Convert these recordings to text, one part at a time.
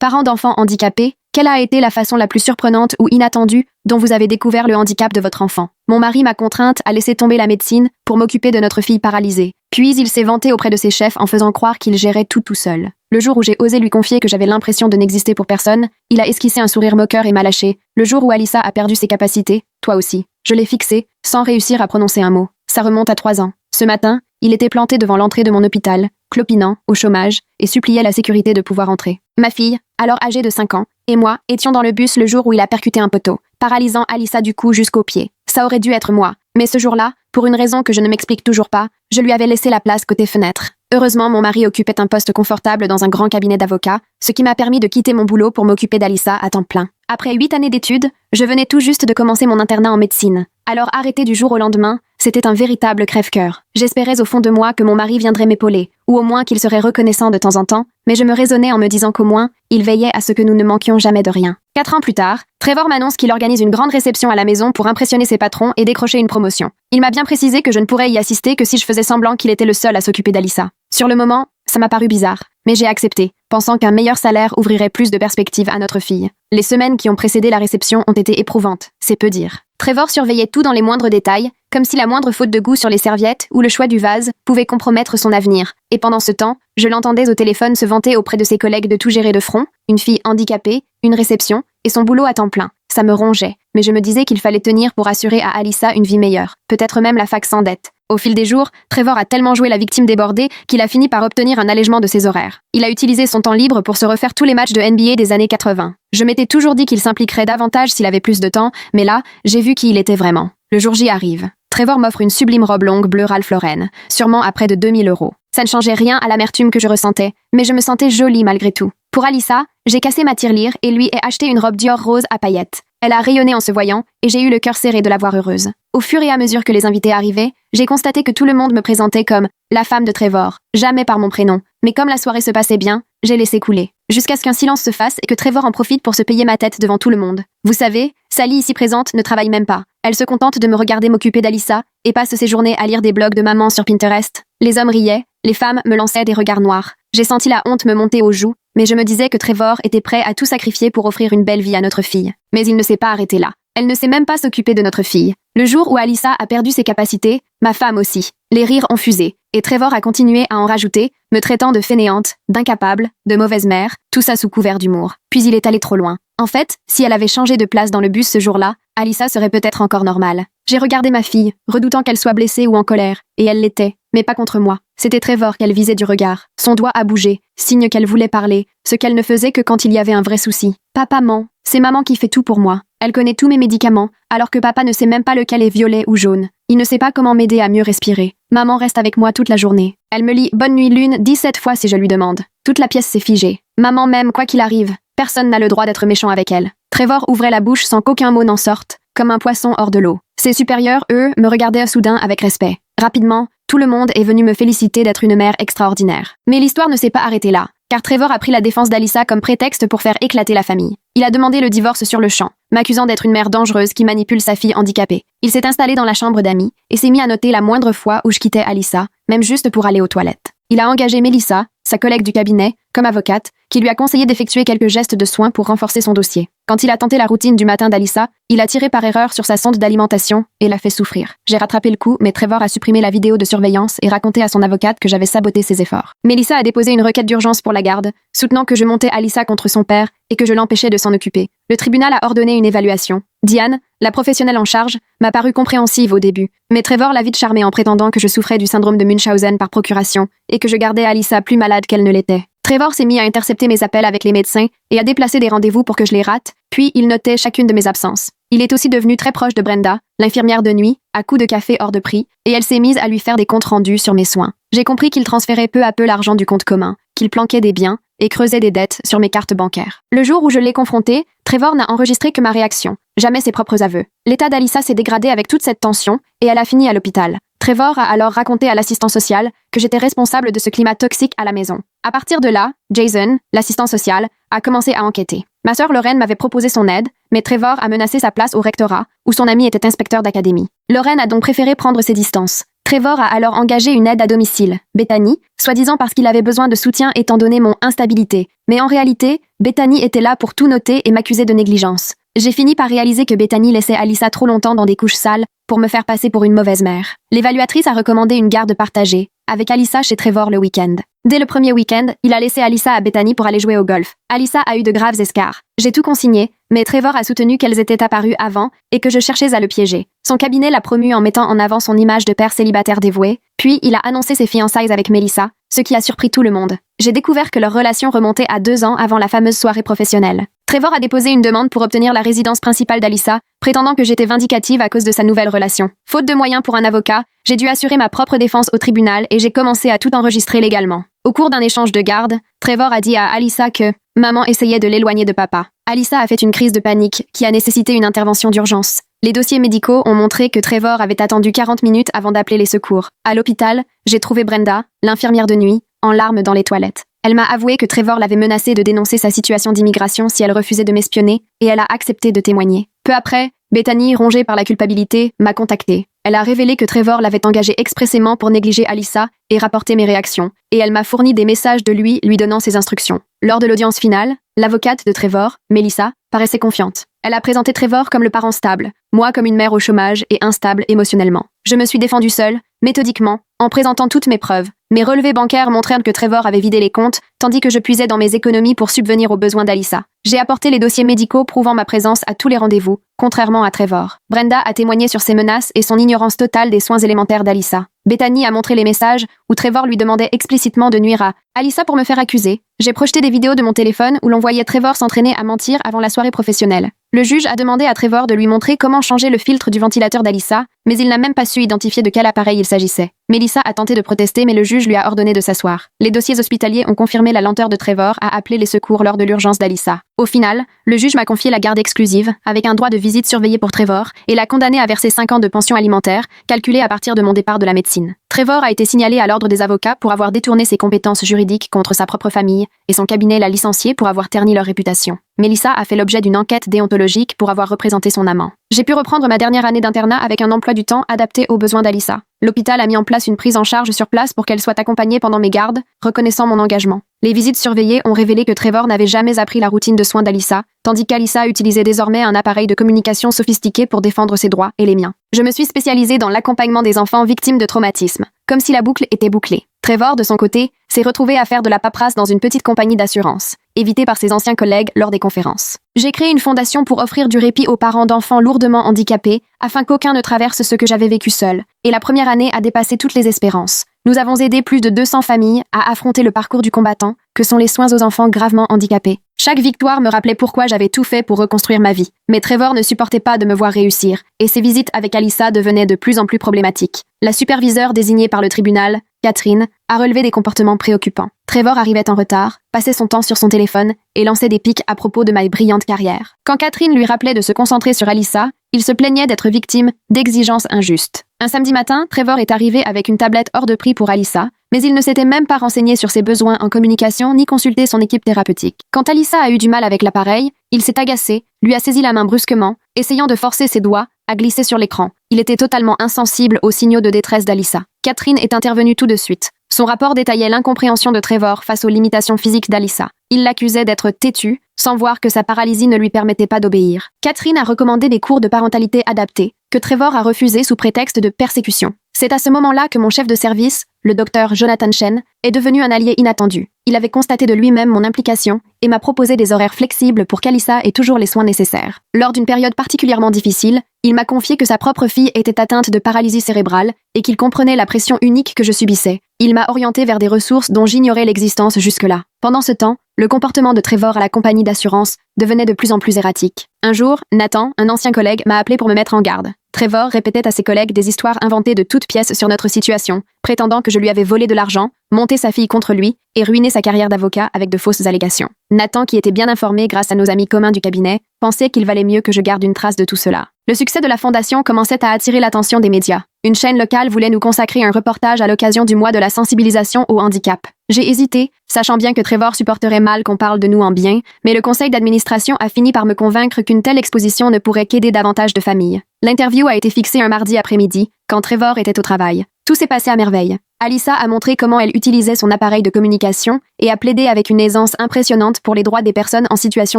Parents d'enfants handicapés, quelle a été la façon la plus surprenante ou inattendue dont vous avez découvert le handicap de votre enfant? Mon mari m'a contrainte à laisser tomber la médecine pour m'occuper de notre fille paralysée. Puis il s'est vanté auprès de ses chefs en faisant croire qu'il gérait tout seul. Le jour où j'ai osé lui confier que j'avais l'impression de n'exister pour personne, il a esquissé un sourire moqueur et m'a lâché. Le jour où Alyssa a perdu ses capacités, toi aussi. Je l'ai fixé, sans réussir à prononcer un mot. Ça remonte à 3 ans. Ce matin, il était planté devant l'entrée de mon hôpital, clopinant, au chômage, et suppliait la sécurité de pouvoir entrer. Ma fille, alors âgée de 5 ans, et moi étions dans le bus le jour où il a percuté un poteau, paralysant Alyssa du cou jusqu'aux pieds. Ça aurait dû être moi. Mais ce jour-là, pour une raison que je ne m'explique toujours pas, je lui avais laissé la place côté fenêtre. Heureusement, mon mari occupait un poste confortable dans un grand cabinet d'avocats, ce qui m'a permis de quitter mon boulot pour m'occuper d'Alyssa à temps plein. Après 8 années d'études, je venais tout juste de commencer mon internat en médecine. Alors arrêter du jour au lendemain, c'était un véritable crève-cœur. J'espérais au fond de moi que mon mari viendrait m'épauler, ou au moins qu'il serait reconnaissant de temps en temps, mais je me raisonnais en me disant qu'au moins, il veillait à ce que nous ne manquions jamais de rien. 4 ans plus tard, Trevor m'annonce qu'il organise une grande réception à la maison pour impressionner ses patrons et décrocher une promotion. Il m'a bien précisé que je ne pourrais y assister que si je faisais semblant qu'il était le seul à s'occuper d'Alyssa. Sur le moment, ça m'a paru bizarre, mais j'ai accepté, pensant qu'un meilleur salaire ouvrirait plus de perspectives à notre fille. Les semaines qui ont précédé la réception ont été éprouvantes, c'est peu dire. Trevor surveillait tout dans les moindres détails, comme si la moindre faute de goût sur les serviettes ou le choix du vase pouvait compromettre son avenir. Et pendant ce temps, je l'entendais au téléphone se vanter auprès de ses collègues de tout gérer de front, une fille handicapée, une réception, et son boulot à temps plein. Ça me rongeait, mais je me disais qu'il fallait tenir pour assurer à Alyssa une vie meilleure, peut-être même la fac sans dette. Au fil des jours, Trevor a tellement joué la victime débordée qu'il a fini par obtenir un allègement de ses horaires. Il a utilisé son temps libre pour se refaire tous les matchs de NBA des années 80. Je m'étais toujours dit qu'il s'impliquerait davantage s'il avait plus de temps, mais là, j'ai vu qui il était vraiment. Le jour J arrive. Trevor m'offre une sublime robe longue bleu Ralph Lauren, sûrement à près de 2000 €. Ça ne changeait rien à l'amertume que je ressentais, mais je me sentais jolie malgré tout. Pour Alyssa, j'ai cassé ma tirelire et lui ai acheté une robe Dior rose à paillettes. Elle a rayonné en se voyant, et j'ai eu le cœur serré de la voir heureuse. Au fur et à mesure que les invités arrivaient, j'ai constaté que tout le monde me présentait comme la femme de Trevor, jamais par mon prénom. Mais comme la soirée se passait bien, j'ai laissé couler. Jusqu'à ce qu'un silence se fasse et que Trevor en profite pour se payer ma tête devant tout le monde. Vous savez, Sally ici présente ne travaille même pas. Elle se contente de me regarder m'occuper d'Alyssa et passe ses journées à lire des blogs de maman sur Pinterest. Les hommes riaient, les femmes me lançaient des regards noirs. J'ai senti la honte me monter aux joues, mais je me disais que Trevor était prêt à tout sacrifier pour offrir une belle vie à notre fille. Mais il ne s'est pas arrêté là. Elle ne sait même pas s'occuper de notre fille. Le jour où Alyssa a perdu ses capacités, ma femme aussi. Les rires ont fusé, et Trevor a continué à en rajouter, me traitant de fainéante, d'incapable, de mauvaise mère, tout ça sous couvert d'humour. Puis il est allé trop loin. En fait, si elle avait changé de place dans le bus ce jour-là, Alyssa serait peut-être encore normale. J'ai regardé ma fille, redoutant qu'elle soit blessée ou en colère, et elle l'était, mais pas contre moi. C'était Trevor qu'elle visait du regard. Son doigt a bougé, signe qu'elle voulait parler, ce qu'elle ne faisait que quand il y avait un vrai souci. Papa ment, c'est maman qui fait tout pour moi. Elle connaît tous mes médicaments, alors que papa ne sait même pas lequel est violet ou jaune. Il ne sait pas comment m'aider à mieux respirer. Maman reste avec moi toute la journée. Elle me lit Bonne nuit lune 17 fois si je lui demande. Toute la pièce s'est figée. Maman m'aime quoi qu'il arrive. Personne n'a le droit d'être méchant avec elle. Trevor ouvrait la bouche sans qu'aucun mot n'en sorte, comme un poisson hors de l'eau. Ses supérieurs, eux, me regardaient soudain avec respect. Rapidement, tout le monde est venu me féliciter d'être une mère extraordinaire. Mais l'histoire ne s'est pas arrêtée là, car Trevor a pris la défense d'Alyssa comme prétexte pour faire éclater la famille. Il a demandé le divorce sur le champ, m'accusant d'être une mère dangereuse qui manipule sa fille handicapée. Il s'est installé dans la chambre d'amis et s'est mis à noter la moindre fois où je quittais Alyssa, même juste pour aller aux toilettes. Il a engagé Melissa, sa collègue du cabinet, comme avocate, qui lui a conseillé d'effectuer quelques gestes de soins pour renforcer son dossier. Quand il a tenté la routine du matin d'Alyssa, il a tiré par erreur sur sa sonde d'alimentation et l'a fait souffrir. J'ai rattrapé le coup, mais Trevor a supprimé la vidéo de surveillance et raconté à son avocate que j'avais saboté ses efforts. Melissa a déposé une requête d'urgence pour la garde, soutenant que je montais Alyssa contre son père et que je l'empêchais de s'en occuper. Le tribunal a ordonné une évaluation. Diane, la professionnelle en charge, m'a paru compréhensive au début, mais Trevor l'a vite charmée en prétendant que je souffrais du syndrome de Munchausen par procuration et que je gardais Alyssa plus malade qu'elle ne l'était. Trevor s'est mis à intercepter mes appels avec les médecins et à déplacer des rendez-vous pour que je les rate, puis il notait chacune de mes absences. Il est aussi devenu très proche de Brenda, l'infirmière de nuit, à coups de café hors de prix, et elle s'est mise à lui faire des comptes rendus sur mes soins. J'ai compris qu'il transférait peu à peu l'argent du compte commun, qu'il planquait des biens et creusait des dettes sur mes cartes bancaires. Le jour où je l'ai confronté, Trevor n'a enregistré que ma réaction, jamais ses propres aveux. L'état d'Alyssa s'est dégradé avec toute cette tension et elle a fini à l'hôpital. Trevor a alors raconté à l'assistant social que j'étais responsable de ce climat toxique à la maison. À partir de là, Jason, l'assistant social, a commencé à enquêter. Ma sœur Lorraine m'avait proposé son aide, mais Trevor a menacé sa place au rectorat, où son ami était inspecteur d'académie. Lorraine a donc préféré prendre ses distances. Trevor a alors engagé une aide à domicile, Bethany, soi-disant parce qu'il avait besoin de soutien étant donné mon instabilité. Mais en réalité, Bethany était là pour tout noter et m'accuser de négligence. J'ai fini par réaliser que Bethany laissait Alyssa trop longtemps dans des couches sales pour me faire passer pour une mauvaise mère. L'évaluatrice a recommandé une garde partagée, avec Alyssa chez Trevor le week-end. Dès le premier week-end, il a laissé Alyssa à Bethany pour aller jouer au golf. Alyssa a eu de graves escarres. J'ai tout consigné, mais Trevor a soutenu qu'elles étaient apparues avant et que je cherchais à le piéger. Son cabinet l'a promu en mettant en avant son image de père célibataire dévoué, puis il a annoncé ses fiançailles avec Melissa, ce qui a surpris tout le monde. J'ai découvert que leur relation remontait à 2 ans avant la fameuse soirée professionnelle. Trevor a déposé une demande pour obtenir la résidence principale d'Alyssa, prétendant que j'étais vindicative à cause de sa nouvelle relation. Faute de moyens pour un avocat, j'ai dû assurer ma propre défense au tribunal et j'ai commencé à tout enregistrer légalement. Au cours d'un échange de garde, Trevor a dit à Alyssa que maman essayait de l'éloigner de papa. Alyssa a fait une crise de panique qui a nécessité une intervention d'urgence. Les dossiers médicaux ont montré que Trevor avait attendu 40 minutes avant d'appeler les secours. À l'hôpital, j'ai trouvé Brenda, l'infirmière de nuit, en larmes dans les toilettes. Elle m'a avoué que Trevor l'avait menacée de dénoncer sa situation d'immigration si elle refusait de m'espionner, et elle a accepté de témoigner. Peu après, Bethany, rongée par la culpabilité, m'a contactée. Elle a révélé que Trevor l'avait engagée expressément pour négliger Alyssa et rapporter mes réactions, et elle m'a fourni des messages de lui donnant ses instructions. Lors de l'audience finale, l'avocate de Trevor, Melissa, paraissait confiante. Elle a présenté Trevor comme le parent stable, moi comme une mère au chômage et instable émotionnellement. Je me suis défendue seule, méthodiquement, en présentant toutes mes preuves. Mes relevés bancaires montrèrent que Trevor avait vidé les comptes, tandis que je puisais dans mes économies pour subvenir aux besoins d'Alyssa. J'ai apporté les dossiers médicaux prouvant ma présence à tous les rendez-vous, contrairement à Trevor. Brenda a témoigné sur ses menaces et son ignorance totale des soins élémentaires d'Alyssa. Bethany a montré les messages où Trevor lui demandait explicitement de nuire à Alyssa pour me faire accuser. J'ai projeté des vidéos de mon téléphone où l'on voyait Trevor s'entraîner à mentir avant la soirée professionnelle. Le juge a demandé à Trevor de lui montrer comment changer le filtre du ventilateur d'Alyssa, mais il n'a même pas su identifier de quel appareil il s'agissait. Melissa a tenté de protester, mais le juge lui a ordonné de s'asseoir. Les dossiers hospitaliers ont confirmé la lenteur de Trevor à appeler les secours lors de l'urgence d'Alyssa. Au final, le juge m'a confié la garde exclusive, avec un droit de visite surveillé pour Trevor, et l'a condamné à verser 5 ans de pension alimentaire, calculée à partir de mon départ de la médecine. Trevor a été signalé à l'ordre des avocats pour avoir détourné ses compétences juridiques contre sa propre famille, et son cabinet l'a licencié pour avoir terni leur réputation. Melissa a fait l'objet d'une enquête déontologique pour avoir représenté son amant. J'ai pu reprendre ma dernière année d'internat avec un emploi du temps adapté aux besoins d'Alyssa. L'hôpital a mis en place une prise en charge sur place pour qu'elle soit accompagnée pendant mes gardes, reconnaissant mon engagement. Les visites surveillées ont révélé que Trevor n'avait jamais appris la routine de soins d'Alyssa, tandis qu'Alyssa utilisait désormais un appareil de communication sophistiqué pour défendre ses droits et les miens. Je me suis spécialisée dans l'accompagnement des enfants victimes de traumatisme, comme si la boucle était bouclée. Trevor, de son côté, s'est retrouvé à faire de la paperasse dans une petite compagnie d'assurance, évitée par ses anciens collègues lors des conférences. J'ai créé une fondation pour offrir du répit aux parents d'enfants lourdement handicapés, afin qu'aucun ne traverse ce que j'avais vécu seul, et la première année a dépassé toutes les espérances. Nous avons aidé plus de 200 familles à affronter le parcours du combattant, que sont les soins aux enfants gravement handicapés. Chaque victoire me rappelait pourquoi j'avais tout fait pour reconstruire ma vie. Mais Trevor ne supportait pas de me voir réussir, et ses visites avec Alyssa devenaient de plus en plus problématiques. La superviseure désignée par le tribunal, Catherine, a relevé des comportements préoccupants. Trevor arrivait en retard, passait son temps sur son téléphone et lançait des pics à propos de ma brillante carrière. Quand Catherine lui rappelait de se concentrer sur Alyssa, il se plaignait d'être victime d'exigences injustes. Un samedi matin, Trevor est arrivé avec une tablette hors de prix pour Alyssa, mais il ne s'était même pas renseigné sur ses besoins en communication ni consulté son équipe thérapeutique. Quand Alyssa a eu du mal avec l'appareil, il s'est agacé, lui a saisi la main brusquement, essayant de forcer ses doigts à glisser sur l'écran. Il était totalement insensible aux signaux de détresse d'Alyssa. Catherine est intervenue tout de suite. Son rapport détaillait l'incompréhension de Trevor face aux limitations physiques d'Alyssa. Il l'accusait d'être têtu, sans voir que sa paralysie ne lui permettait pas d'obéir. Catherine a recommandé des cours de parentalité adaptés, que Trevor a refusé sous prétexte de persécution. C'est à ce moment-là que mon chef de service, le docteur Jonathan Chen, est devenu un allié inattendu. Il avait constaté de lui-même mon implication et m'a proposé des horaires flexibles pour qu'Alyssa ait toujours les soins nécessaires. Lors d'une période particulièrement difficile, il m'a confié que sa propre fille était atteinte de paralysie cérébrale et qu'il comprenait la pression unique que je subissais. Il m'a orienté vers des ressources dont j'ignorais l'existence jusque-là. Pendant ce temps, le comportement de Trevor à la compagnie d'assurance devenait de plus en plus erratique. Un jour, Nathan, un ancien collègue, m'a appelé pour me mettre en garde. Trevor répétait à ses collègues des histoires inventées de toutes pièces sur notre situation, prétendant que je lui avais volé de l'argent, monté sa fille contre lui et ruiné sa carrière d'avocat avec de fausses allégations. Nathan, qui était bien informé grâce à nos amis communs du cabinet, pensait qu'il valait mieux que je garde une trace de tout cela. Le succès de la fondation commençait à attirer l'attention des médias. Une chaîne locale voulait nous consacrer un reportage à l'occasion du mois de la sensibilisation au handicap. J'ai hésité, sachant bien que Trevor supporterait mal qu'on parle de nous en bien, mais le conseil d'administration a fini par me convaincre qu'une telle exposition ne pourrait qu'aider davantage de familles. L'interview a été fixée un mardi après-midi, quand Trevor était au travail. Tout s'est passé à merveille. Alyssa a montré comment elle utilisait son appareil de communication et a plaidé avec une aisance impressionnante pour les droits des personnes en situation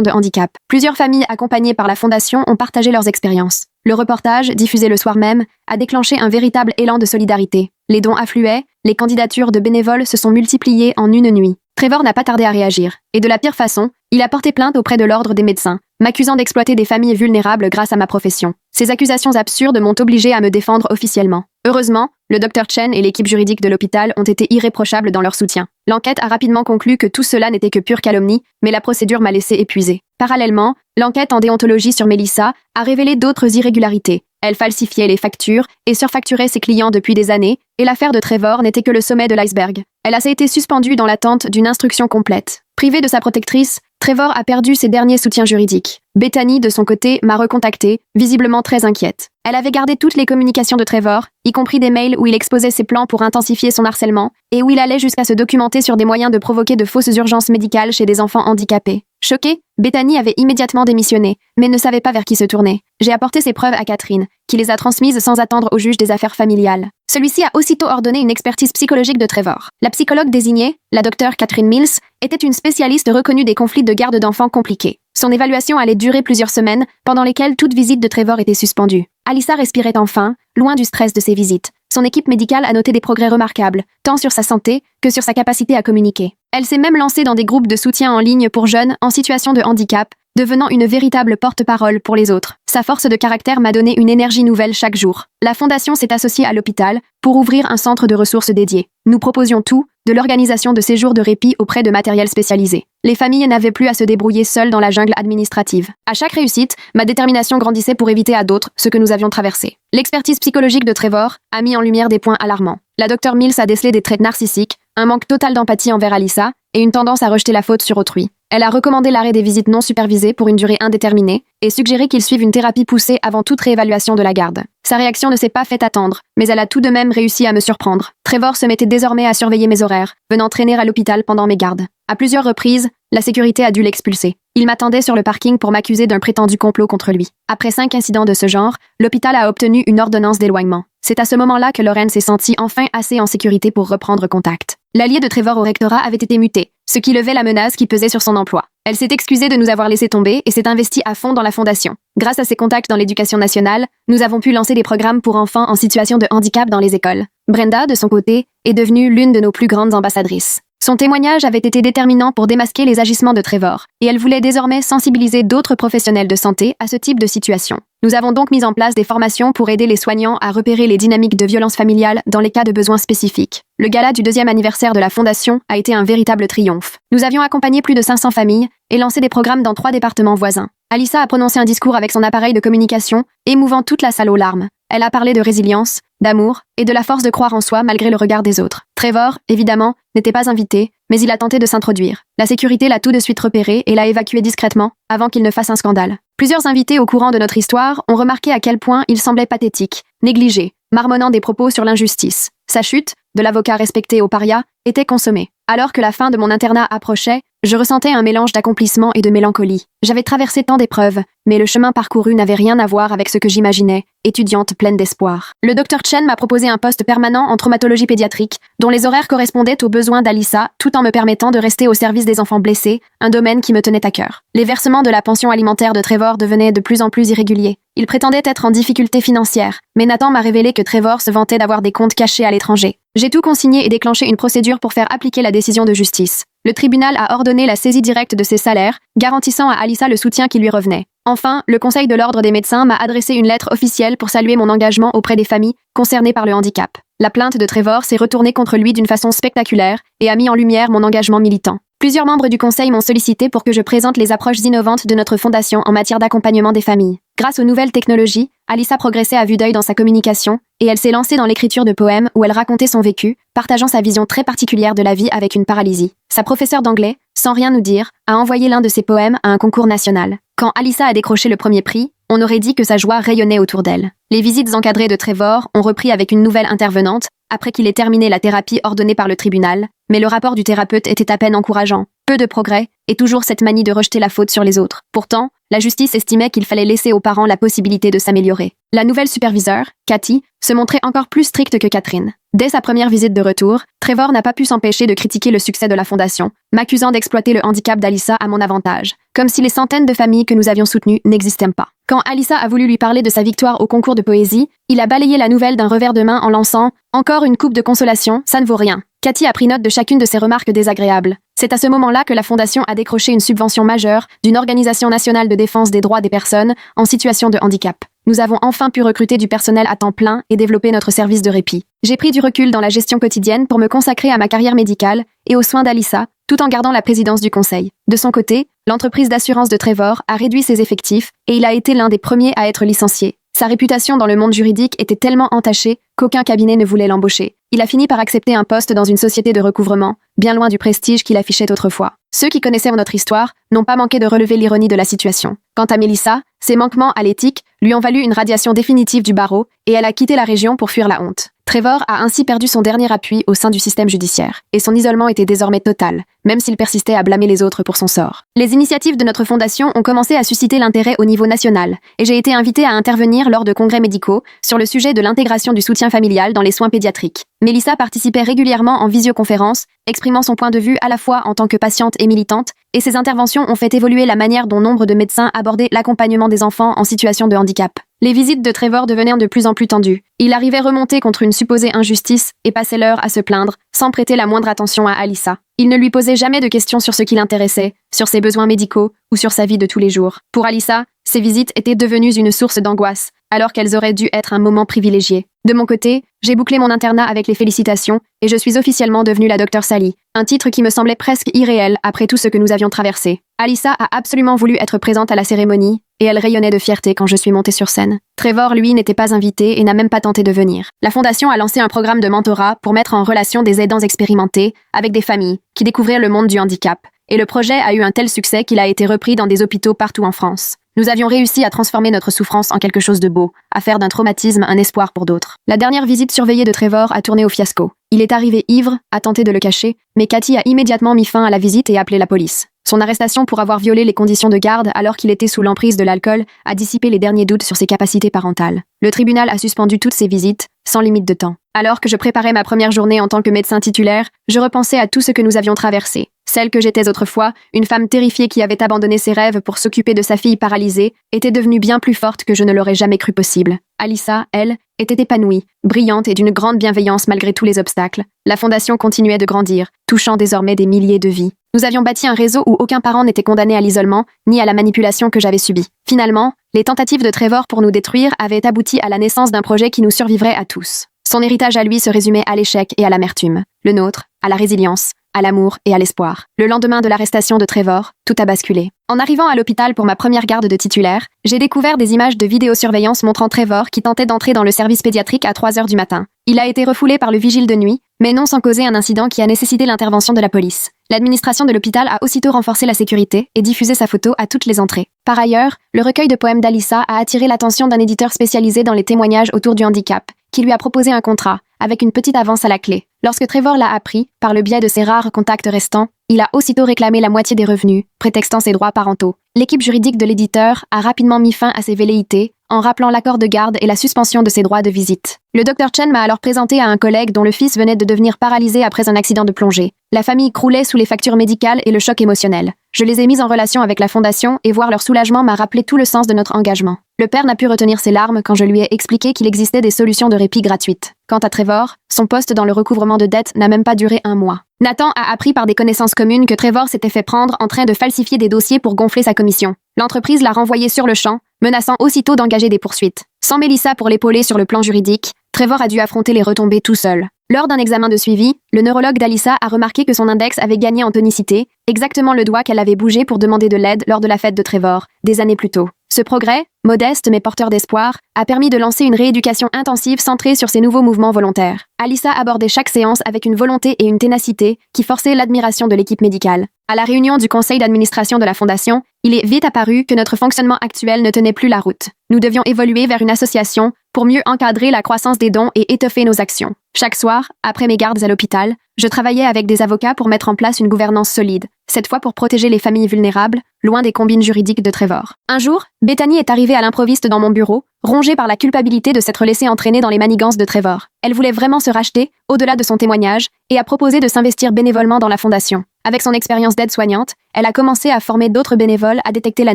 de handicap. Plusieurs familles accompagnées par la Fondation ont partagé leurs expériences. Le reportage, diffusé le soir même, a déclenché un véritable élan de solidarité. Les dons affluaient, les candidatures de bénévoles se sont multipliées en une nuit. Trevor n'a pas tardé à réagir. Et de la pire façon, il a porté plainte auprès de l'ordre des médecins, m'accusant d'exploiter des familles vulnérables grâce à ma profession. Ces accusations absurdes m'ont obligé à me défendre officiellement. Heureusement, le Dr Chen et l'équipe juridique de l'hôpital ont été irréprochables dans leur soutien. L'enquête a rapidement conclu que tout cela n'était que pure calomnie, mais la procédure m'a laissé épuisée. Parallèlement, l'enquête en déontologie sur Melissa a révélé d'autres irrégularités. Elle falsifiait les factures et surfacturait ses clients depuis des années, et l'affaire de Trevor n'était que le sommet de l'iceberg. Elle a été suspendue dans l'attente d'une instruction complète. Privé de sa protectrice, Trevor a perdu ses derniers soutiens juridiques. Bethany, de son côté, m'a recontactée, visiblement très inquiète. Elle avait gardé toutes les communications de Trevor, y compris des mails où il exposait ses plans pour intensifier son harcèlement, et où il allait jusqu'à se documenter sur des moyens de provoquer de fausses urgences médicales chez des enfants handicapés. Choquée, Bethany avait immédiatement démissionné, mais ne savait pas vers qui se tourner. J'ai apporté ces preuves à Catherine, qui les a transmises sans attendre au juge des affaires familiales. Celui-ci a aussitôt ordonné une expertise psychologique de Trevor. La psychologue désignée, la docteure Catherine Mills, était une spécialiste reconnue des conflits de garde d'enfants compliqués. Son évaluation allait durer plusieurs semaines, pendant lesquelles toute visite de Trevor était suspendue. Alyssa respirait enfin, loin du stress de ses visites. Son équipe médicale a noté des progrès remarquables, tant sur sa santé que sur sa capacité à communiquer. Elle s'est même lancée dans des groupes de soutien en ligne pour jeunes en situation de handicap, devenant une véritable porte-parole pour les autres. Sa force de caractère m'a donné une énergie nouvelle chaque jour. La Fondation s'est associée à l'hôpital pour ouvrir un centre de ressources dédié. Nous proposions tout, de l'organisation de séjours de répit auprès de matériel spécialisé. Les familles n'avaient plus à se débrouiller seules dans la jungle administrative. À chaque réussite, ma détermination grandissait pour éviter à d'autres ce que nous avions traversé. L'expertise psychologique de Trevor a mis en lumière des points alarmants. La Dr Mills a décelé des traits narcissiques, un manque total d'empathie envers Alyssa et une tendance à rejeter la faute sur autrui. Elle a recommandé l'arrêt des visites non supervisées pour une durée indéterminée et suggéré qu'il suive une thérapie poussée avant toute réévaluation de la garde. Sa réaction ne s'est pas fait attendre, mais elle a tout de même réussi à me surprendre. Trevor se mettait désormais à surveiller mes horaires, venant traîner à l'hôpital pendant mes gardes. À plusieurs reprises, la sécurité a dû l'expulser. Il m'attendait sur le parking pour m'accuser d'un prétendu complot contre lui. Après 5 incidents de ce genre, l'hôpital a obtenu une ordonnance d'éloignement. C'est à ce moment-là que Lauren s'est sentie enfin assez en sécurité pour reprendre contact. L'allié de Trevor au rectorat avait été muté, ce qui levait la menace qui pesait sur son emploi. Elle s'est excusée de nous avoir laissé tomber et s'est investie à fond dans la fondation. Grâce à ses contacts dans l'éducation nationale, nous avons pu lancer des programmes pour enfants en situation de handicap dans les écoles. Brenda, de son côté, est devenue l'une de nos plus grandes ambassadrices. Son témoignage avait été déterminant pour démasquer les agissements de Trevor, et elle voulait désormais sensibiliser d'autres professionnels de santé à ce type de situation. Nous avons donc mis en place des formations pour aider les soignants à repérer les dynamiques de violence familiale dans les cas de besoins spécifiques. Le gala du 2e anniversaire de la Fondation a été un véritable triomphe. Nous avions accompagné plus de 500 familles et lancé des programmes dans 3 départements voisins. Alyssa a prononcé un discours avec son appareil de communication, émouvant toute la salle aux larmes. Elle a parlé de résilience, d'amour et de la force de croire en soi malgré le regard des autres. Trevor, évidemment, n'était pas invité, mais il a tenté de s'introduire. La sécurité l'a tout de suite repéré et l'a évacué discrètement, avant qu'il ne fasse un scandale. Plusieurs invités au courant de notre histoire ont remarqué à quel point il semblait pathétique, négligé, marmonnant des propos sur l'injustice. Sa chute, de l'avocat respecté au paria, était consommée. Alors que la fin de mon internat approchait, je ressentais un mélange d'accomplissement et de mélancolie. J'avais traversé tant d'épreuves, mais le chemin parcouru n'avait rien à voir avec ce que j'imaginais, étudiante pleine d'espoir. Le Dr Chen m'a proposé un poste permanent en traumatologie pédiatrique, dont les horaires correspondaient aux besoins d'Alyssa, tout en me permettant de rester au service des enfants blessés, un domaine qui me tenait à cœur. Les versements de la pension alimentaire de Trevor devenaient de plus en plus irréguliers. Il prétendait être en difficulté financière, mais Nathan m'a révélé que Trevor se vantait d'avoir des comptes cachés à l'étranger. J'ai tout consigné et déclenché une procédure pour faire appliquer la décision de justice. Le tribunal a ordonné la saisie directe de ses salaires, garantissant à Alyssa le soutien qui lui revenait. Enfin, le Conseil de l'Ordre des médecins m'a adressé une lettre officielle pour saluer mon engagement auprès des familles concernées par le handicap. La plainte de Trevor s'est retournée contre lui d'une façon spectaculaire et a mis en lumière mon engagement militant. Plusieurs membres du Conseil m'ont sollicité pour que je présente les approches innovantes de notre fondation en matière d'accompagnement des familles. Grâce aux nouvelles technologies, Alyssa progressait à vue d'œil dans sa communication et elle s'est lancée dans l'écriture de poèmes où elle racontait son vécu, partageant sa vision très particulière de la vie avec une paralysie. Sa professeure d'anglais, sans rien nous dire, a envoyé l'un de ses poèmes à un concours national. Quand Alyssa a décroché le premier prix, on aurait dit que sa joie rayonnait autour d'elle. Les visites encadrées de Trevor ont repris avec une nouvelle intervenante, après qu'il ait terminé la thérapie ordonnée par le tribunal, mais le rapport du thérapeute était à peine encourageant. Peu de progrès, et toujours cette manie de rejeter la faute sur les autres. Pourtant, la justice estimait qu'il fallait laisser aux parents la possibilité de s'améliorer. La nouvelle superviseure, Cathy, se montrait encore plus stricte que Catherine. Dès sa première visite de retour, Trevor n'a pas pu s'empêcher de critiquer le succès de la fondation, m'accusant d'exploiter le handicap d'Alyssa à mon avantage, comme si les centaines de familles que nous avions soutenues n'existaient pas. Quand Alyssa a voulu lui parler de sa victoire au concours de poésie, il a balayé la nouvelle d'un revers de main en lançant « Encore une coupe de consolation, ça ne vaut rien ». Cathy a pris note de chacune de ses remarques désagréables. C'est à ce moment-là que la Fondation a décroché une subvention majeure d'une organisation nationale de défense des droits des personnes en situation de handicap. Nous avons enfin pu recruter du personnel à temps plein et développer notre service de répit. J'ai pris du recul dans la gestion quotidienne pour me consacrer à ma carrière médicale et aux soins d'Alyssa, tout en gardant la présidence du conseil. De son côté, l'entreprise d'assurance de Trevor a réduit ses effectifs et il a été l'un des premiers à être licencié. Sa réputation dans le monde juridique était tellement entachée qu'aucun cabinet ne voulait l'embaucher. Il a fini par accepter un poste dans une société de recouvrement, bien loin du prestige qu'il affichait autrefois. Ceux qui connaissaient notre histoire n'ont pas manqué de relever l'ironie de la situation. Quant à Melissa, ses manquements à l'éthique lui ont valu une radiation définitive du barreau et elle a quitté la région pour fuir la honte. Trevor a ainsi perdu son dernier appui au sein du système judiciaire, et son isolement était désormais total, même s'il persistait à blâmer les autres pour son sort. Les initiatives de notre fondation ont commencé à susciter l'intérêt au niveau national, et j'ai été invitée à intervenir lors de congrès médicaux sur le sujet de l'intégration du soutien familial dans les soins pédiatriques. Melissa participait régulièrement en visioconférence, exprimant son point de vue à la fois en tant que patiente et militante, et ses interventions ont fait évoluer la manière dont nombre de médecins abordaient l'accompagnement des enfants en situation de handicap. Les visites de Trevor devenaient de plus en plus tendues. Il arrivait remonter contre une supposée injustice et passait l'heure à se plaindre, sans prêter la moindre attention à Alyssa. Il ne lui posait jamais de questions sur ce qui l'intéressait, sur ses besoins médicaux ou sur sa vie de tous les jours. Pour Alyssa, ces visites étaient devenues une source d'angoisse, alors qu'elles auraient dû être un moment privilégié. De mon côté, j'ai bouclé mon internat avec les félicitations et je suis officiellement devenue la Dr Sally, un titre qui me semblait presque irréel après tout ce que nous avions traversé. Alyssa a absolument voulu être présente à la cérémonie et elle rayonnait de fierté quand je suis montée sur scène. Trevor, lui, n'était pas invité et n'a même pas tenté de venir. La Fondation a lancé un programme de mentorat pour mettre en relation des aidants expérimentés avec des familles qui découvrirent le monde du handicap. Et le projet a eu un tel succès qu'il a été repris dans des hôpitaux partout en France. Nous avions réussi à transformer notre souffrance en quelque chose de beau, à faire d'un traumatisme un espoir pour d'autres. La dernière visite surveillée de Trevor a tourné au fiasco. Il est arrivé ivre, a tenté de le cacher, mais Cathy a immédiatement mis fin à la visite et appelé la police. Son arrestation pour avoir violé les conditions de garde alors qu'il était sous l'emprise de l'alcool a dissipé les derniers doutes sur ses capacités parentales. Le tribunal a suspendu toutes ses visites, sans limite de temps. Alors que je préparais ma première journée en tant que médecin titulaire, je repensais à tout ce que nous avions traversé. Celle que j'étais autrefois, une femme terrifiée qui avait abandonné ses rêves pour s'occuper de sa fille paralysée, était devenue bien plus forte que je ne l'aurais jamais cru possible. Alyssa, elle, était épanouie, brillante et d'une grande bienveillance malgré tous les obstacles. La Fondation continuait de grandir, touchant désormais des milliers de vies. Nous avions bâti un réseau où aucun parent n'était condamné à l'isolement, ni à la manipulation que j'avais subie. Finalement, les tentatives de Trevor pour nous détruire avaient abouti à la naissance d'un projet qui nous survivrait à tous. Son héritage à lui se résumait à l'échec et à l'amertume. Le nôtre, à la résilience, à l'amour et à l'espoir. Le lendemain de l'arrestation de Trevor, tout a basculé. En arrivant à l'hôpital pour ma première garde de titulaire, j'ai découvert des images de vidéosurveillance montrant Trevor qui tentait d'entrer dans le service pédiatrique à 3 heures du matin. Il a été refoulé par le vigile de nuit, mais non sans causer un incident qui a nécessité l'intervention de la police. L'administration de l'hôpital a aussitôt renforcé la sécurité et diffusé sa photo à toutes les entrées. Par ailleurs, le recueil de poèmes d'Alyssa a attiré l'attention d'un éditeur spécialisé dans les témoignages autour du handicap, qui lui a proposé un contrat, avec une petite avance à la clé. Lorsque Trevor l'a appris, par le biais de ses rares contacts restants, il a aussitôt réclamé la moitié des revenus, prétextant ses droits parentaux. L'équipe juridique de l'éditeur a rapidement mis fin à ses velléités, en rappelant l'accord de garde et la suspension de ses droits de visite. Le Dr Chen m'a alors présenté à un collègue dont le fils venait de devenir paralysé après un accident de plongée. La famille croulait sous les factures médicales et le choc émotionnel. Je les ai mis en relation avec la Fondation et voir leur soulagement m'a rappelé tout le sens de notre engagement. Le père n'a pu retenir ses larmes quand je lui ai expliqué qu'il existait des solutions de répit gratuites. Quant à Trevor, son poste dans le recouvrement de dettes n'a même pas duré 1 mois. Nathan a appris par des connaissances communes que Trevor s'était fait prendre en train de falsifier des dossiers pour gonfler sa commission. L'entreprise l'a renvoyé sur le champ, menaçant aussitôt d'engager des poursuites. Sans Melissa pour l'épauler sur le plan juridique, Trevor a dû affronter les retombées tout seul. Lors d'un examen de suivi, le neurologue d'Alyssa a remarqué que son index avait gagné en tonicité, exactement le doigt qu'elle avait bougé pour demander de l'aide lors de la fête de Trevor, des années plus tôt. Ce progrès, modeste mais porteur d'espoir, a permis de lancer une rééducation intensive centrée sur ses nouveaux mouvements volontaires. Alyssa abordait chaque séance avec une volonté et une ténacité qui forçaient l'admiration de l'équipe médicale. À la réunion du conseil d'administration de la Fondation, il est vite apparu que notre fonctionnement actuel ne tenait plus la route. Nous devions évoluer vers une association pour mieux encadrer la croissance des dons et étoffer nos actions. Chaque soir, après mes gardes à l'hôpital, je travaillais avec des avocats pour mettre en place une gouvernance solide. cette fois pour protéger les familles vulnérables, loin des combines juridiques de Trevor. Un jour, Bethany est arrivée à l'improviste dans mon bureau, rongée par la culpabilité de s'être laissée entraîner dans les manigances de Trevor. Elle voulait vraiment se racheter, au-delà de son témoignage, et a proposé de s'investir bénévolement dans la fondation. Avec son expérience d'aide-soignante, elle a commencé à former d'autres bénévoles à détecter la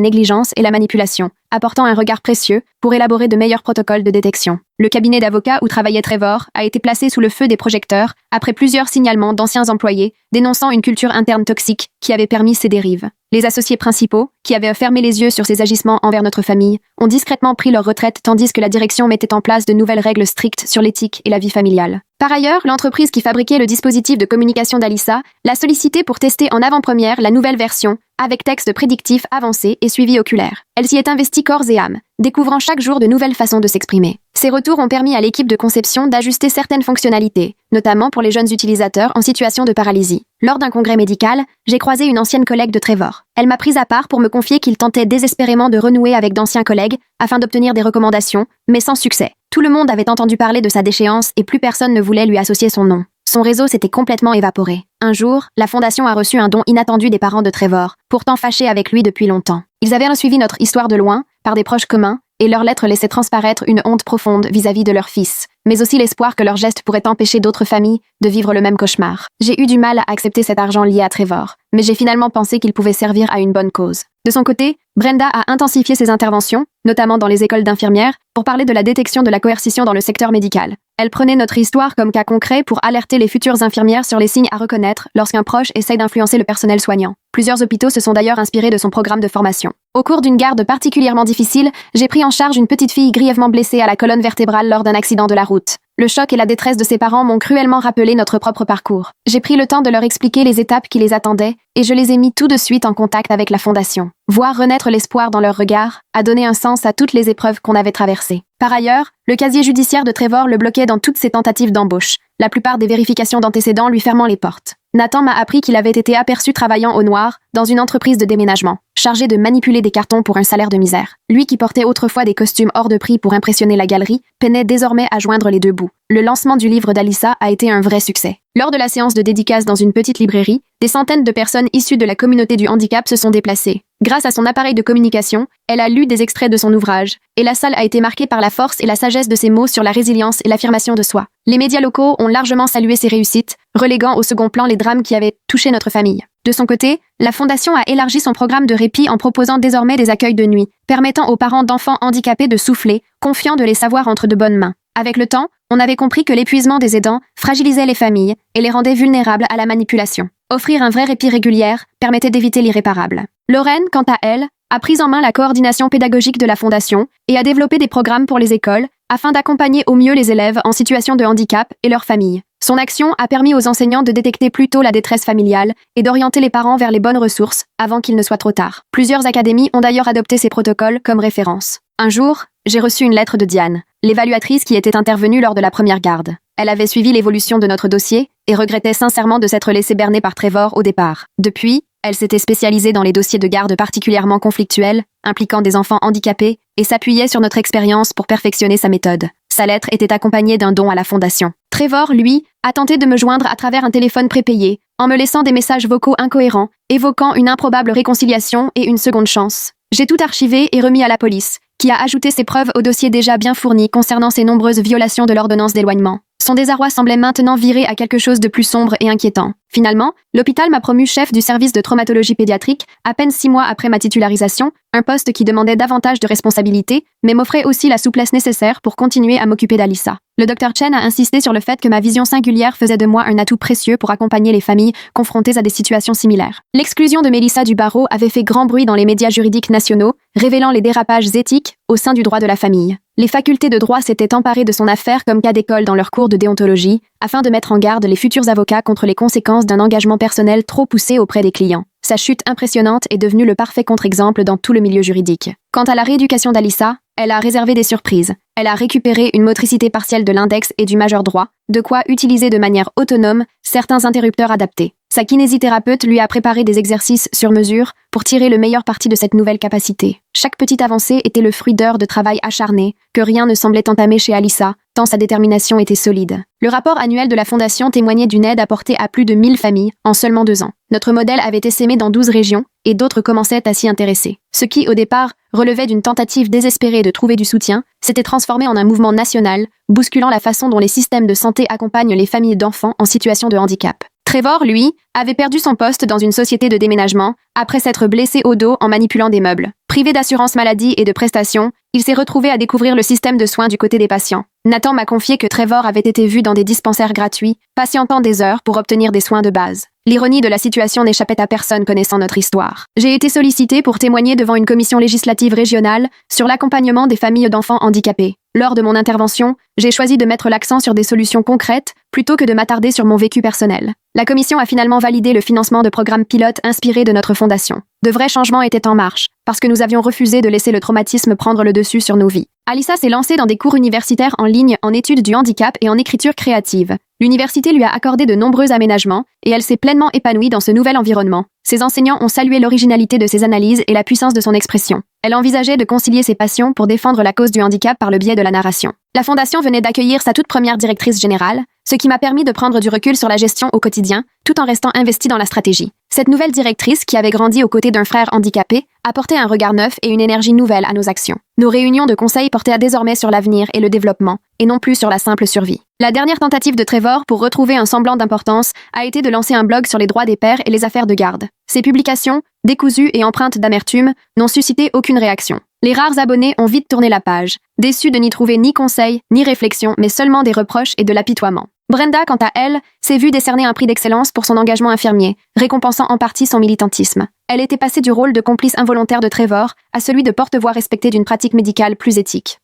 négligence et la manipulation, apportant un regard précieux pour élaborer de meilleurs protocoles de détection. Le cabinet d'avocats où travaillait Trevor a été placé sous le feu des projecteurs après plusieurs signalements d'anciens employés dénonçant une culture interne toxique qui avait permis ces dérives. Les associés principaux, qui avaient fermé les yeux sur ces agissements envers notre famille, ont discrètement pris leur retraite tandis que la direction mettait en place de nouvelles règles strictes sur l'éthique et la vie familiale. Par ailleurs, l'entreprise qui fabriquait le dispositif de communication d'Alyssa l'a sollicité pour tester en avant-première la nouvelle version, avec texte prédictif avancé et suivi oculaire. Elle s'y est investie corps et âme, découvrant chaque jour de nouvelles façons de s'exprimer. Ces retours ont permis à l'équipe de conception d'ajuster certaines fonctionnalités, notamment pour les jeunes utilisateurs en situation de paralysie. Lors d'un congrès médical, j'ai croisé une ancienne collègue de Trevor. Elle m'a prise à part pour me confier qu'il tentait désespérément de renouer avec d'anciens collègues afin d'obtenir des recommandations, mais sans succès. Tout le monde avait entendu parler de sa déchéance et plus personne ne voulait lui associer son nom. Son réseau s'était complètement évaporé. Un jour, la fondation a reçu un don inattendu des parents de Trevor, pourtant fâchés avec lui depuis longtemps. Ils avaient suivi notre histoire de loin, par des proches communs, et leurs lettres laissaient transparaître une honte profonde vis-à-vis de leur fils, mais aussi l'espoir que leurs gestes pourraient empêcher d'autres familles de vivre le même cauchemar. J'ai eu du mal à accepter cet argent lié à Trevor, mais j'ai finalement pensé qu'il pouvait servir à une bonne cause. De son côté, Brenda a intensifié ses interventions, notamment dans les écoles d'infirmières, pour parler de la détection de la coercition dans le secteur médical. Elle prenait notre histoire comme cas concret pour alerter les futures infirmières sur les signes à reconnaître lorsqu'un proche essaye d'influencer le personnel soignant. Plusieurs hôpitaux se sont d'ailleurs inspirés de son programme de formation. Au cours d'une garde particulièrement difficile, j'ai pris en charge une petite fille grièvement blessée à la colonne vertébrale lors d'un accident de la route. Le choc et la détresse de ses parents m'ont cruellement rappelé notre propre parcours. J'ai pris le temps de leur expliquer les étapes qui les attendaient et je les ai mis tout de suite en contact avec la fondation. Voir renaître l'espoir dans leur regard a donné un sens à toutes les épreuves qu'on avait traversées. Par ailleurs, le casier judiciaire de Trevor le bloquait dans toutes ses tentatives d'embauche, la plupart des vérifications d'antécédents lui fermant les portes. Nathan m'a appris qu'il avait été aperçu travaillant au noir dans une entreprise de déménagement, chargé de manipuler des cartons pour un salaire de misère. Lui qui portait autrefois des costumes hors de prix pour impressionner la galerie, peinait désormais à joindre les deux bouts. Le lancement du livre d'Alyssa a été un vrai succès. Lors de la séance de dédicace dans une petite librairie, des centaines de personnes issues de la communauté du handicap se sont déplacées. Grâce à son appareil de communication, elle a lu des extraits de son ouvrage, et la salle a été marquée par la force et la sagesse de ses mots sur la résilience et l'affirmation de soi. Les médias locaux ont largement salué ses réussites, reléguant au second plan les drames qui avaient touché notre famille. De son côté, la Fondation a élargi son programme de répit en proposant désormais des accueils de nuit, permettant aux parents d'enfants handicapés de souffler, confiants de les savoir entre de bonnes mains. Avec le temps, on avait compris que l'épuisement des aidants fragilisait les familles et les rendait vulnérables à la manipulation. Offrir un vrai répit régulier permettait d'éviter l'irréparable. Lorraine, quant à elle, a pris en main la coordination pédagogique de la Fondation et a développé des programmes pour les écoles afin d'accompagner au mieux les élèves en situation de handicap et leurs familles. Son action a permis aux enseignants de détecter plus tôt la détresse familiale et d'orienter les parents vers les bonnes ressources avant qu'il ne soit trop tard. Plusieurs académies ont d'ailleurs adopté ces protocoles comme référence. Un jour, j'ai reçu une lettre de Diane, l'évaluatrice qui était intervenue lors de la première garde. Elle avait suivi l'évolution de notre dossier et regrettait sincèrement de s'être laissée berner par Trevor au départ. Depuis, elle s'était spécialisée dans les dossiers de garde particulièrement conflictuels, impliquant des enfants handicapés, et s'appuyait sur notre expérience pour perfectionner sa méthode. Sa lettre était accompagnée d'un don à la Fondation. Trevor, lui, a tenté de me joindre à travers un téléphone prépayé, en me laissant des messages vocaux incohérents, évoquant une improbable réconciliation et une seconde chance. J'ai tout archivé et remis à la police, qui a ajouté ses preuves au dossier déjà bien fourni concernant ses nombreuses violations de l'ordonnance d'éloignement. Son désarroi semblait maintenant virer à quelque chose de plus sombre et inquiétant. Finalement, l'hôpital m'a promu chef du service de traumatologie pédiatrique à peine 6 mois après ma titularisation, un poste qui demandait davantage de responsabilités, mais m'offrait aussi la souplesse nécessaire pour continuer à m'occuper d'Alyssa. Le Dr Chen a insisté sur le fait que ma vision singulière faisait de moi un atout précieux pour accompagner les familles confrontées à des situations similaires. L'exclusion de Mélissa du barreau avait fait grand bruit dans les médias juridiques nationaux, révélant les dérapages éthiques au sein du droit de la famille. Les facultés de droit s'étaient emparées de son affaire comme cas d'école dans leurs cours de déontologie, afin de mettre en garde les futurs avocats contre les conséquences d'un engagement personnel trop poussé auprès des clients. Sa chute impressionnante est devenue le parfait contre-exemple dans tout le milieu juridique. Quant à la rééducation d'Alyssa, elle a réservé des surprises. Elle a récupéré une motricité partielle de l'index et du majeur droit, de quoi utiliser de manière autonome certains interrupteurs adaptés. Sa kinésithérapeute lui a préparé des exercices sur mesure pour tirer le meilleur parti de cette nouvelle capacité. Chaque petite avancée était le fruit d'heures de travail acharné, que rien ne semblait entamer chez Alyssa, tant sa détermination était solide. Le rapport annuel de la Fondation témoignait d'une aide apportée à plus de 1000 familles en seulement 2 ans. Notre modèle avait essaimé dans 12 régions et d'autres commençaient à s'y intéresser. Ce qui, au départ, relevait d'une tentative désespérée de trouver du soutien, s'était transformé en un mouvement national, bousculant la façon dont les systèmes de santé accompagnent les familles d'enfants en situation de handicap. Trevor, lui, avait perdu son poste dans une société de déménagement après s'être blessé au dos en manipulant des meubles. Privé d'assurance maladie et de prestations, il s'est retrouvé à découvrir le système de soins du côté des patients. Nathan m'a confié que Trevor avait été vu dans des dispensaires gratuits, patientant des heures pour obtenir des soins de base. L'ironie de la situation n'échappait à personne connaissant notre histoire. J'ai été sollicité pour témoigner devant une commission législative régionale sur l'accompagnement des familles d'enfants handicapés. Lors de mon intervention, j'ai choisi de mettre l'accent sur des solutions concrètes plutôt que de m'attarder sur mon vécu personnel. La commission a finalement validé le financement de programmes pilotes inspirés de notre fondation. De vrais changements étaient en marche, parce que nous avions refusé de laisser le traumatisme prendre le dessus sur nos vies. Alyssa s'est lancée dans des cours universitaires en ligne en études du handicap et en écriture créative. L'université lui a accordé de nombreux aménagements et elle s'est pleinement épanouie dans ce nouvel environnement. Ses enseignants ont salué l'originalité de ses analyses et la puissance de son expression. Elle envisageait de concilier ses passions pour défendre la cause du handicap par le biais de la narration. La Fondation venait d'accueillir sa toute première directrice générale, ce qui m'a permis de prendre du recul sur la gestion au quotidien, tout en restant investie dans la stratégie. Cette nouvelle directrice, qui avait grandi aux côtés d'un frère handicapé, apportait un regard neuf et une énergie nouvelle à nos actions. Nos réunions de conseil portaient désormais sur l'avenir et le développement, et non plus sur la simple survie. La dernière tentative de Trevor pour retrouver un semblant d'importance a été de lancer un blog sur les droits des pères et les affaires de garde. Ces publications, décousues et empreintes d'amertume, n'ont suscité aucune réaction. Les rares abonnés ont vite tourné la page, déçus de n'y trouver ni conseils, ni réflexion, mais seulement des reproches et de l'apitoiement. Brenda, quant à elle, s'est vue décerner un prix d'excellence pour son engagement infirmier, récompensant en partie son militantisme. Elle était passée du rôle de complice involontaire de Trevor à celui de porte-voix respecté d'une pratique médicale plus éthique.